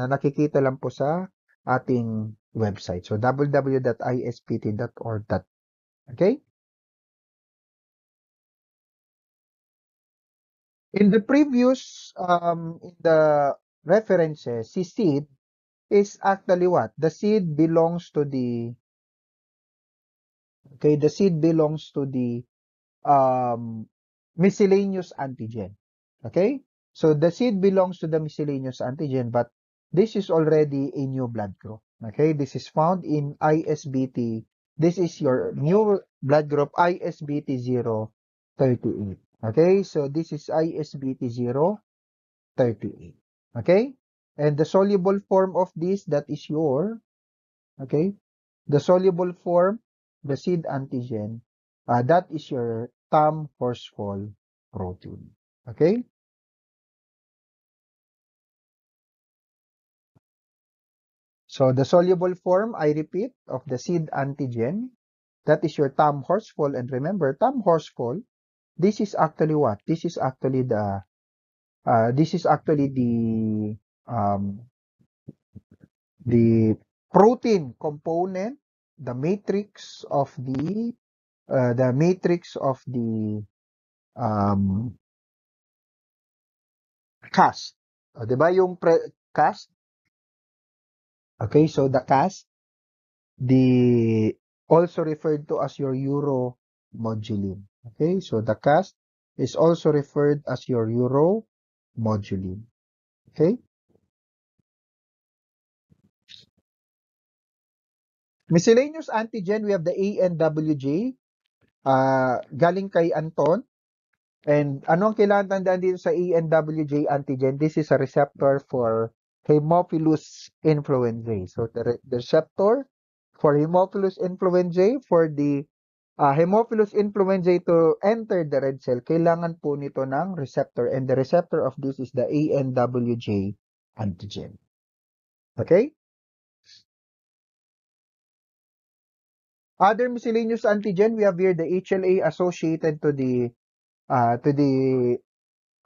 na nakikita lang po sa ating website. So, www.ispt.org. Okay? In the previous, in the references, si seed is actually what? The seed belongs to the, okay, the seed belongs to the miscellaneous antigen. Okay? So the seed belongs to the miscellaneous antigen, but this is already a new blood group. Okay? This is found in ISBT. This is your new blood group, ISBT 038. Okay? So this is ISBT 038. Okay? And the soluble form of this, that is your, okay? The soluble form, the seed antigen, that is your Tam Horsfall protein. Okay? So the soluble form, I repeat, of the seed antigen, that is your Tam Horsfall. And remember, Tam Horsfall, this is actually what? This is actually the protein component, the matrix of the um, cast. O, 'di ba yung cast? Okay, so the cast, the also referred to as your uromodulin. Okay, so the cast is also referred as your uromodulin. Okay? Miscellaneous antigen, we have the ANWJ, galing kay Anton. And ano ang kailangan tandaan dito sa ANWJ antigen? This is a receptor for Haemophilus influenzae. So the receptor for Haemophilus influenzae, for the Haemophilus influenzae to enter the red cell, kailangan po nito ng receptor. And the receptor of this is the ANWJ antigen. Okay? Other miscellaneous antigen, we have here the HLA associated to the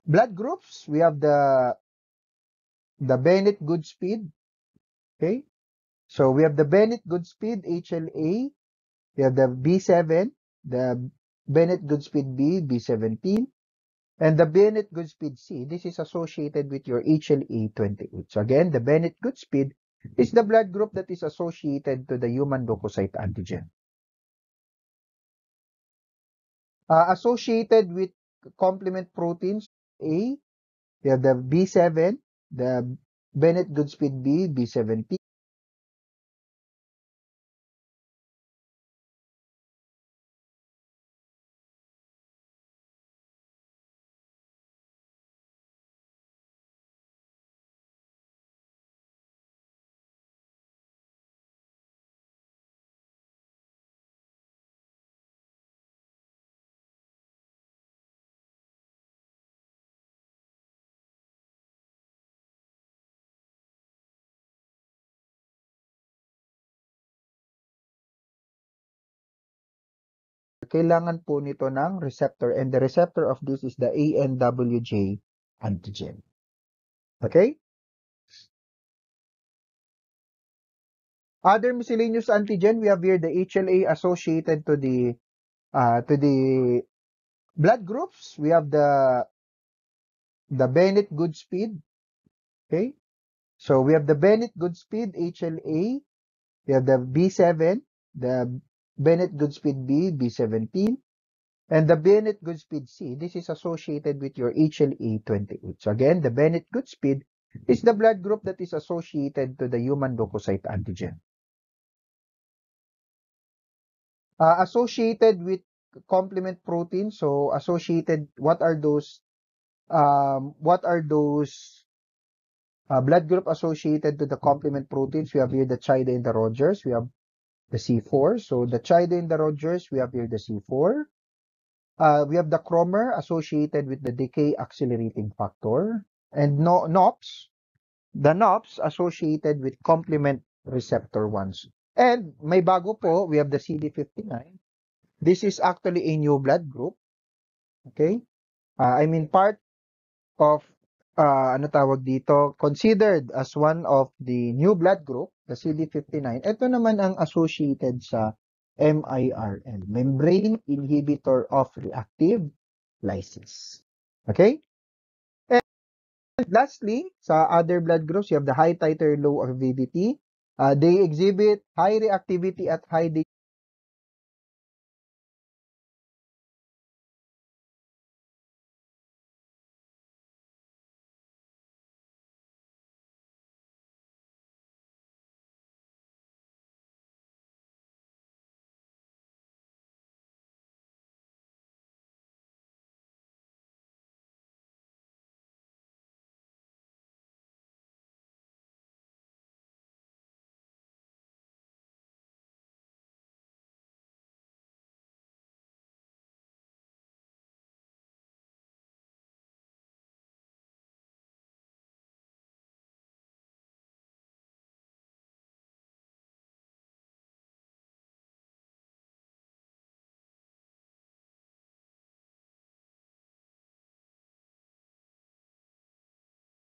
blood groups. We have the Bennett-Goodspeed. Okay? So we have the Bennett-Goodspeed HLA. We have the B7, the Bennett-Goodspeed B, B17, and the Bennett-Goodspeed C. This is associated with your HLA-28. So again, the Bennett-Goodspeed is the blood group that is associated to the human leukocyte antigen. Associated with complement proteins A, we have the B7, the Bennett-Goodspeed B, B17. Kailangan po nito ng receptor, and the receptor of this is the ANWJ antigen. Okay? Other miscellaneous antigen, we have here the HLA associated to the blood groups. We have the Bennett-Goodspeed. Okay? So we have the Bennett-Goodspeed HLA. We have the B7, the Bennett-Goodspeed B, B17, and the Bennett-Goodspeed C. This is associated with your HLA-28. So again, the Bennett-Goodspeed is the blood group that is associated to the human leukocyte antigen. Associated with complement proteins. So associated, what are those blood group associated to the complement proteins? We have here the Chida and the Rogers. We have the C4. So the Chida and the Rogers, we have here the C4. We have the Cromer associated with the decay accelerating factor. And NOPS, the NOPS associated with complement receptor 1s. And may bago po, we have the CD59. This is actually a new blood group. Okay? Part of ano tawag dito, considered as one of the new blood group, the CD59. Ito naman ang associated sa MIRL, membrane inhibitor of reactive lysis. Okay? And lastly, sa other blood groups, you have the high titer, low avidity. They exhibit high reactivity at high